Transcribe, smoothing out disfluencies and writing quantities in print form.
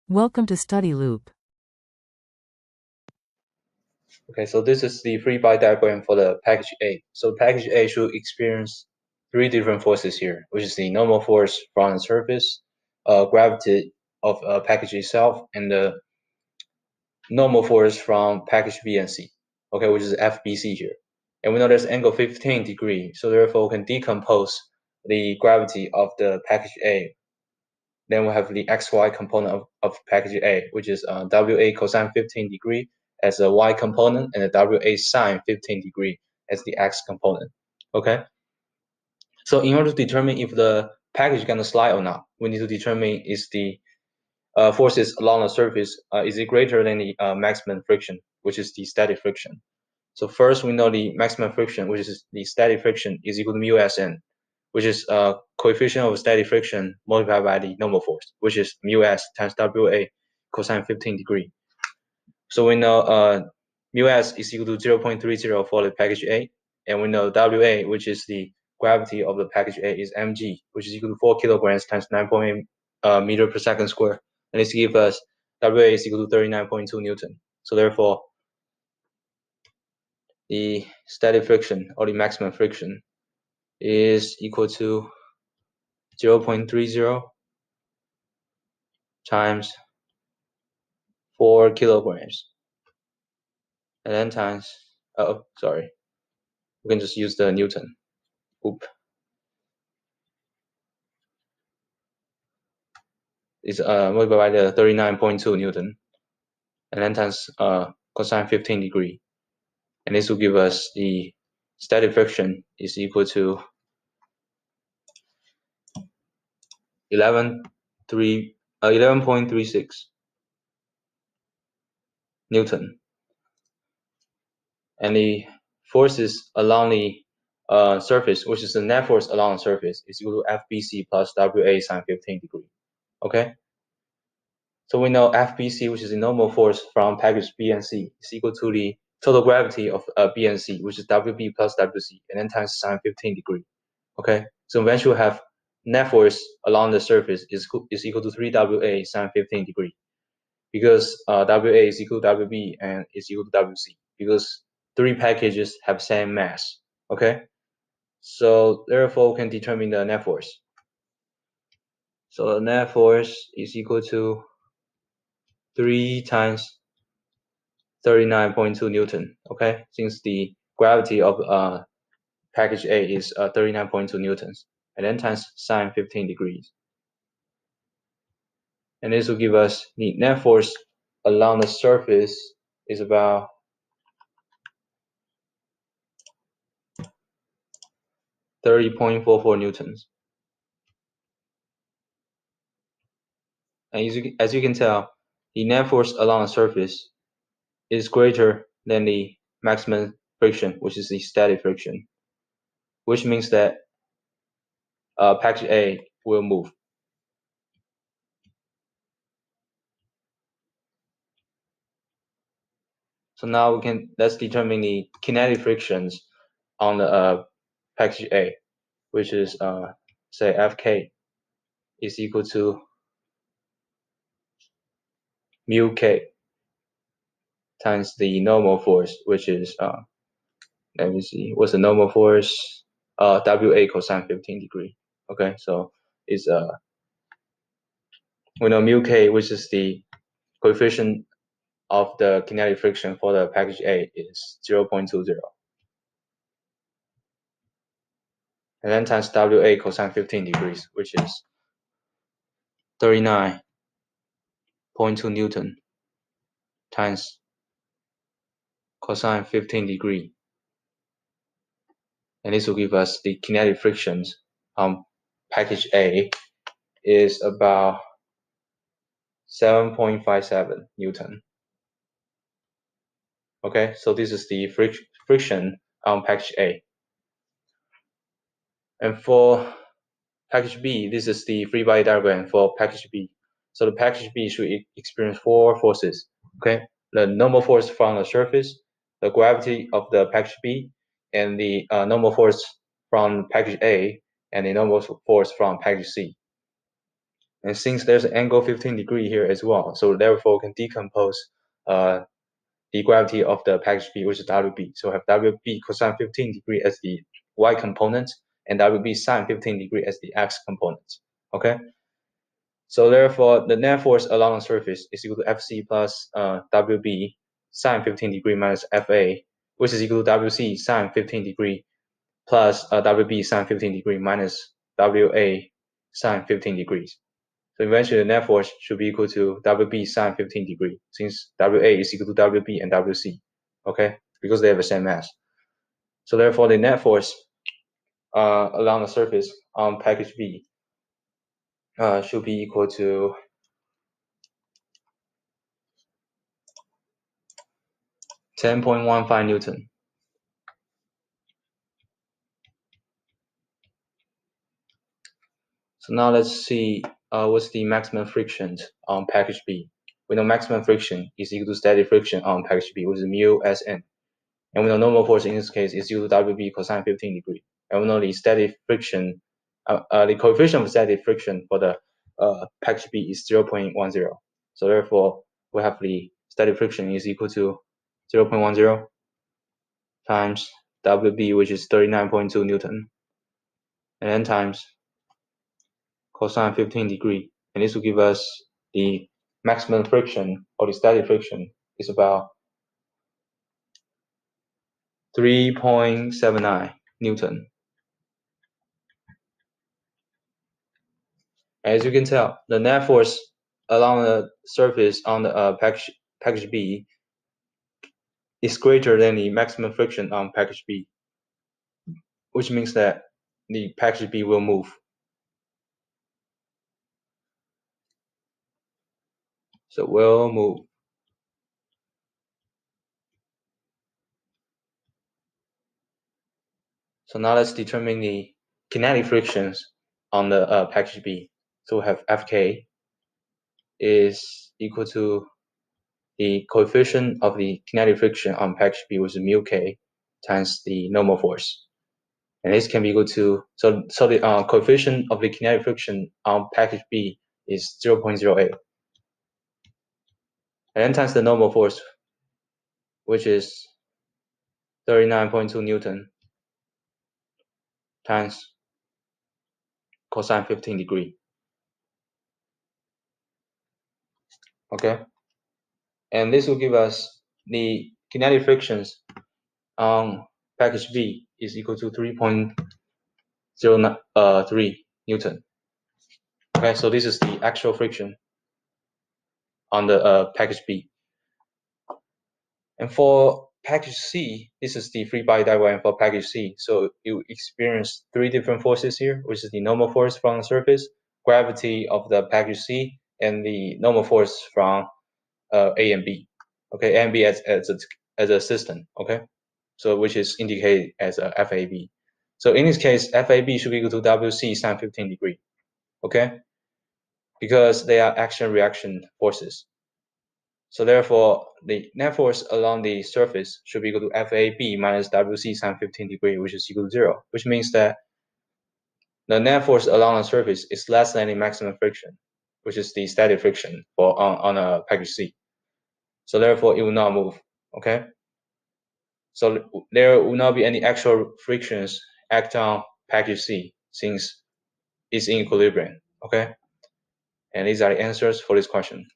Welcome to Study Loop. Okay, so this is the free body diagram for the package A. So package A should experience three different forces here, which is the normal force from the surface, gravity of package itself, and the normal force from package B and C, okay, which is FBC here. And we know there's angle 15 degrees, so therefore we can decompose the gravity of the package A. Then we have the XY component of package A, which is WA cosine 15 degree as a Y component and the WA sine 15 degree as the X component. Okay. So in order to determine if the package is going to slide or not, we need to determine is the forces along the surface, is it greater than the maximum friction, which is the static friction. So first we know the maximum friction, which is the static friction, is equal to mu Sn, which is coefficient of static friction multiplied by the normal force, which is mu s times WA cosine 15 degree. So we know mu s is equal to 0.30 for the package A, and we know WA, which is the gravity of the package A, is mg, which is equal to 4 kilograms times 9.8 meter per second square, and this gives us WA is equal to 39.2 Newton. So therefore, the static friction or the maximum friction is equal to 0.30 times 4 kilograms, and then times, we can just use the Newton. It's multiplied by the 39.2 Newton, and then times cosine 15 degree, and this will give us the static friction is equal to 11.36 Newton, and the forces along the surface, which is the net force along the surface, is equal to FBC plus WA sine 15 degree. Okay. So we know FBC, which is the normal force from package B and C, is equal to the total gravity of B and C, which is WB plus WC, and then times sine 15 degree. Okay. So eventually we have net force along the surface is equal to 3WA sine 15 degree, because WA is equal to WB and is equal to WC, because three packages have same mass. Okay. So therefore we can determine the net force. So the net force is equal to 3 times 39.2 Newton. Okay, since the gravity of package A is 39.2 Newtons, and then times sine 15 degrees. And this will give us the net force along the surface is about 30.44 Newtons. And as you can tell, the net force along the surface is greater than the maximum friction, which is the static friction, which means that package A will move. So now let's determine the kinetic frictions on the package A, which is say Fk is equal to mu k times the normal force, which is let me see, what's the normal force? WA cosine 15 degree. Okay, so it's we know mu k, which is the coefficient of the kinetic friction for the package A, is 0.20. And then times WA cosine 15 degrees, which is 39.2 Newton times cosine 15 degree. And this will give us the kinetic frictions on package A is about 7.57 Newton. Okay, so this is the friction on package A. And for package B, this is the free body diagram for package B. So the package B should experience four forces. Okay, the normal force from the surface, the gravity of the package B, and the normal force from package A, and the normal force from package C. And since there's an angle 15 degree here as well, so therefore we can decompose the gravity of the package B, which is WB. So we have WB cosine 15 degree as the y component, and WB sine 15 degree as the x component. Okay. So therefore, the net force along the surface is equal to Fc plus WB sine 15 degree minus Fa, which is equal to WC sine 15 degree plus WB sine 15 degree minus WA sine 15 degrees. So eventually the net force should be equal to WB sine 15 degree, since WA is equal to WB and WC, okay, because they have the same mass. So therefore the net force along the surface on package B should be equal to 10.15 Newton. So now let's see what's the maximum friction on package B. We know maximum friction is equal to static friction on package B, which is mu Sn. And we know normal force in this case is equal to WB cosine 15 degree. And we know the static friction, the coefficient of static friction for the package B is 0.10. So therefore, we have the static friction is equal to 0.10 times WB, which is 39.2 Newton, and then times cosine 15 degree. And this will give us the maximum friction, or the static friction, is about 3.79 Newton. As you can tell, the net force along the surface on the package B is greater than the maximum friction on package B, which means that the package B will move. So will move. So now let's determine the kinetic frictions on the package B. So we have Fk is equal to the coefficient of the kinetic friction on package B, which is mu k, times the normal force. And this can be equal to, so the coefficient of the kinetic friction on package B is 0.08. And then times the normal force, which is 39.2 Newton, times cosine 15 degree. Okay. And this will give us the kinetic frictions on package B is equal to 3.03 Newton. Okay, so this is the actual friction on the package B. And for package C, this is the free body diagram for package C. So you experience three different forces here, which is the normal force from the surface, gravity of the package C, and the normal force from A and B. Okay, A and B as a system. Okay, so which is indicated as a FAB. So in this case, FAB should be equal to WC sine 15 degree. Okay, because they are action-reaction forces. So therefore, the net force along the surface should be equal to FAB minus WC sine 15 degree, which is equal to 0, which means that the net force along the surface is less than the maximum friction, which is the static friction for on a package C. So therefore, it will not move. Okay. So there will not be any actual frictions act on package C since it's in equilibrium. Okay. And these are the answers for this question.